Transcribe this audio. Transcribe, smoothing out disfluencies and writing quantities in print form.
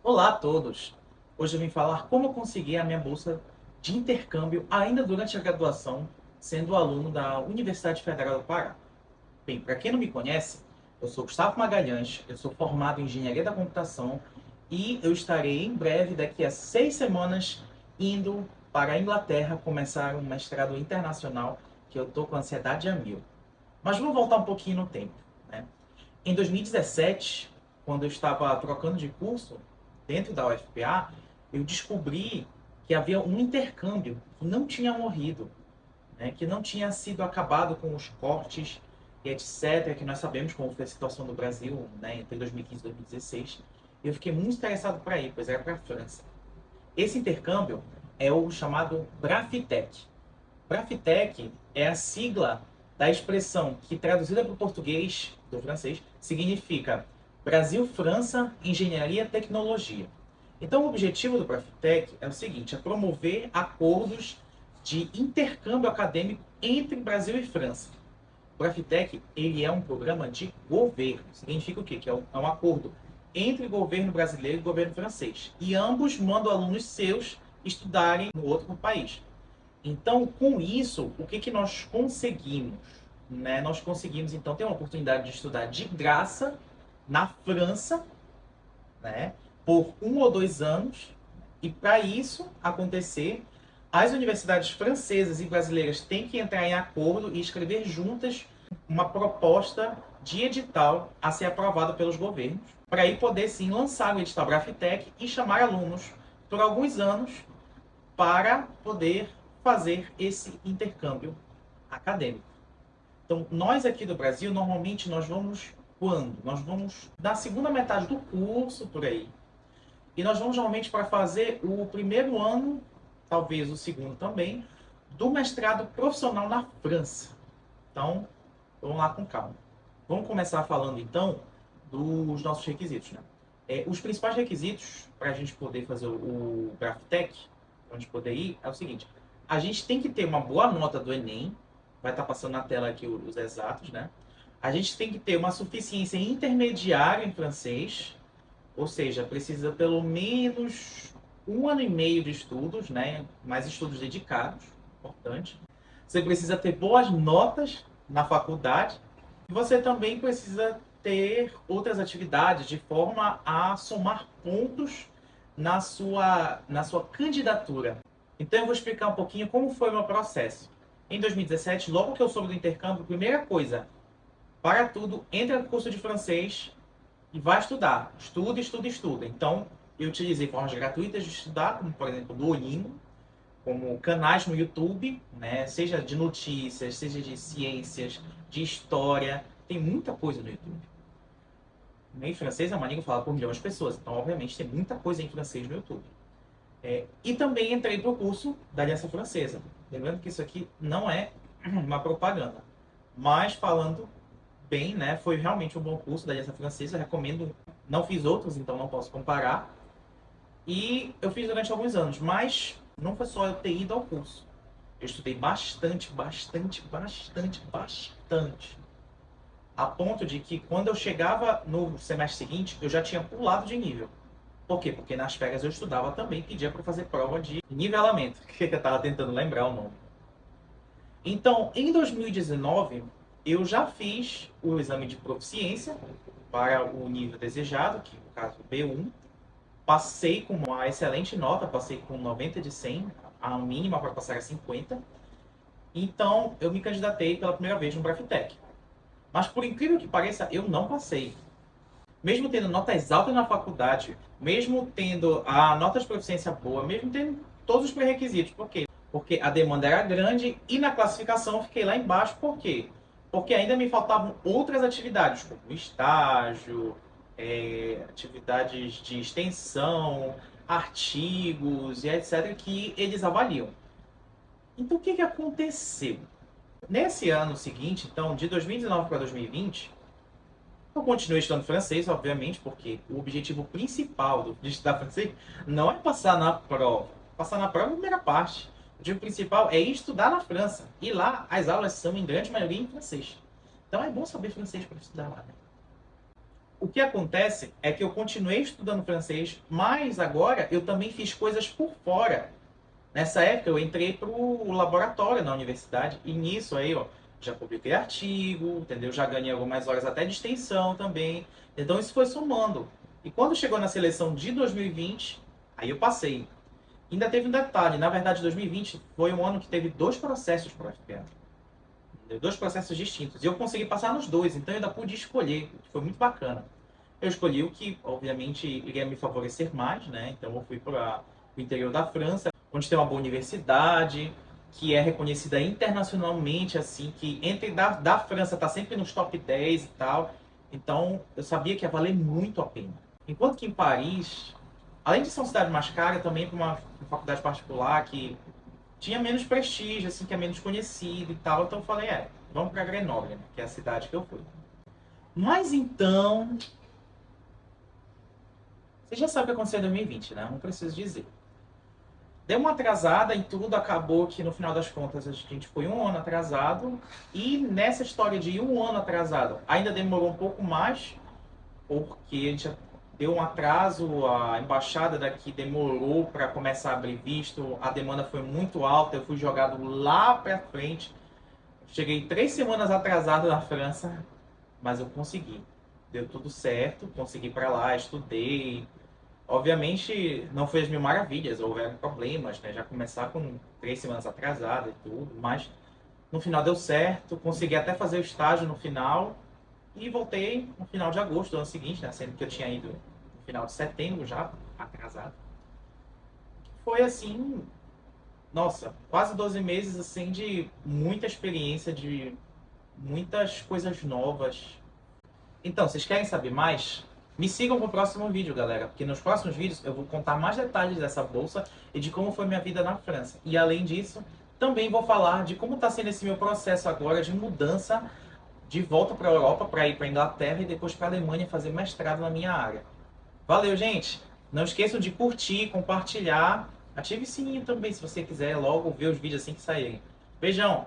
Olá a todos! Hoje eu vim falar como eu consegui a minha bolsa de intercâmbio ainda durante a graduação, sendo aluno da Universidade Federal do Pará. Bem, para quem não me conhece, eu sou Gustavo Magalhães, eu sou formado em Engenharia da Computação e eu estarei em breve, daqui a 6 semanas, indo para a Inglaterra começar um mestrado internacional que eu estou com ansiedade a mil. Mas vamos voltar um pouquinho no tempo, né? Em 2017, quando eu estava trocando de curso dentro da UFPA, eu descobri que havia um intercâmbio que não tinha morrido, né? Que não tinha sido acabado com os cortes e etc., que nós sabemos como foi a situação do Brasil, né, entre 2015 e 2016. Eu fiquei muito interessado para ir, pois era para a França. Esse intercâmbio é o chamado Brafitec. Brafitec é a sigla da expressão que, traduzida para o português do francês, significa Brasil-França, Engenharia e Tecnologia. Então, o objetivo do Brafitec é o seguinte, é promover acordos de intercâmbio acadêmico entre Brasil e França. O Brafitec, ele é um programa de governo. Significa o quê? Que é um acordo entre o governo brasileiro e o governo francês. E ambos mandam alunos seus estudarem no outro país. Então, com isso, o que nós conseguimos? Né? Nós conseguimos, então, ter uma oportunidade de estudar de graça na França, né? Por 1 ou 2 anos. E para isso acontecer, as universidades francesas e brasileiras têm que entrar em acordo e escrever juntas uma proposta de edital a ser aprovada pelos governos, para aí poder, sim, lançar o edital Brafitec e chamar alunos por alguns anos para poder fazer esse intercâmbio acadêmico. Então, nós aqui do Brasil, normalmente, nós vamos quando? Nós vamos na segunda metade do curso, por aí. E nós vamos, normalmente, para fazer o primeiro ano, talvez o segundo também, do mestrado profissional na França. Então, vamos lá com calma. Vamos começar falando, então, dos nossos requisitos, né? Os principais requisitos para a gente poder fazer o Brafitec, para a gente poder ir, é o seguinte. A gente tem que ter uma boa nota do Enem, vai estar passando na tela aqui os exatos, né? A gente tem que ter uma suficiência intermediária em francês, ou seja, precisa pelo menos 1 ano e meio de estudos, né? Mais estudos dedicados, importante. Você precisa ter boas notas na faculdade. E você também precisa ter outras atividades de forma a somar pontos na sua candidatura. Então eu vou explicar um pouquinho como foi o meu processo. Em 2017, logo que eu soube do intercâmbio, primeira coisa, para tudo, entra no curso de francês e vai estudar. Estuda, estuda, estuda. Então, eu utilizei formas gratuitas de estudar, como por exemplo, Duolingo, como canais no YouTube, né? Seja de notícias, seja de ciências, de história. Tem muita coisa no YouTube. Em francês é uma língua falada por milhões de pessoas, então obviamente tem muita coisa em francês no YouTube. E também entrei para o curso da Aliança Francesa. Lembrando que isso aqui não é uma propaganda, mas falando bem, né, foi realmente um bom curso da Aliança Francesa, eu recomendo. Não fiz outros, então não posso comparar. E eu fiz durante alguns anos, mas não foi só eu ter ido ao curso. Eu estudei bastante, a ponto de que quando eu chegava no semestre seguinte, eu já tinha pulado de nível. Por quê? Porque nas férias eu estudava também, pedia para fazer prova de nivelamento, que eu estava tentando lembrar o nome. Então, em 2019, eu já fiz o exame de proficiência para o nível desejado, que no caso B1. Passei com uma excelente nota, passei com 90 de 100, a mínima para passar é 50. Então, eu me candidatei pela primeira vez no Brafitec. Mas, por incrível que pareça, eu não passei. Mesmo tendo notas altas na faculdade, mesmo tendo a nota de proficiência boa, mesmo tendo todos os pré-requisitos. Por quê? Porque a demanda era grande e na classificação eu fiquei lá embaixo. Por quê? Porque ainda me faltavam outras atividades, como estágio, atividades de extensão, artigos e etc., que eles avaliam. Então, o que aconteceu? Nesse ano seguinte, então, de 2019 para 2020, eu continuei estudando francês, obviamente, porque o objetivo principal de estudar francês não é passar na prova. Passar na prova é a primeira parte. O objetivo principal é estudar na França. E lá, as aulas são, em grande maioria, em francês. Então, é bom saber francês para estudar lá, né? O que acontece é que eu continuei estudando francês, mas agora eu também fiz coisas por fora. Nessa época eu entrei para o laboratório na universidade e nisso aí, ó, já publiquei artigo, entendeu? Já ganhei algumas horas até de extensão também. Então isso foi somando. E quando chegou na seleção de 2020, aí eu passei. Ainda teve um detalhe, na verdade 2020 foi um ano que teve 2 processos para o FPA. 2 processos distintos. E eu consegui passar nos 2, então eu ainda pude escolher, o que foi muito bacana. Eu escolhi o que, obviamente, iria me favorecer mais, né? Então eu fui para o interior da França, onde tem uma boa universidade, que é reconhecida internacionalmente, assim, que entre da França está sempre nos top 10 e tal. Então eu sabia que ia valer muito a pena. Enquanto que em Paris, além de ser uma cidade mais cara, também para uma faculdade particular que tinha menos prestígio, assim, que é menos conhecido e tal. Então eu falei, vamos para Grenoble, né, que é a cidade que eu fui. Mas então, você já sabe o que aconteceu em 2020, né? Não preciso dizer. Deu uma atrasada em tudo, acabou que no final das contas a gente foi um ano atrasado. E nessa história de um ano atrasado, ainda demorou um pouco mais, porque a gente deu um atraso, a embaixada daqui demorou para começar a abrir visto, a demanda foi muito alta, eu fui jogado lá para frente. Cheguei 3 semanas atrasado na França, mas eu consegui. Deu tudo certo, consegui ir para lá, estudei. Obviamente não foi as mil maravilhas, houveram problemas, né? Já começar com 3 semanas atrasado e tudo, mas no final deu certo, consegui até fazer o estágio no final. E voltei no final de agosto do ano seguinte, né? Sendo que eu tinha ido no final de setembro já, atrasado. Foi assim, nossa, quase 12 meses assim de muita experiência, de muitas coisas novas. Então, vocês querem saber mais? Me sigam pro próximo vídeo, galera, porque nos próximos vídeos eu vou contar mais detalhes dessa bolsa e de como foi minha vida na França. E além disso, também vou falar de como está sendo esse meu processo agora de mudança de volta para a Europa, para ir para a Inglaterra e depois para a Alemanha fazer mestrado na minha área. Valeu, gente! Não esqueçam de curtir, compartilhar, ative o sininho também se você quiser logo ver os vídeos assim que saírem. Beijão!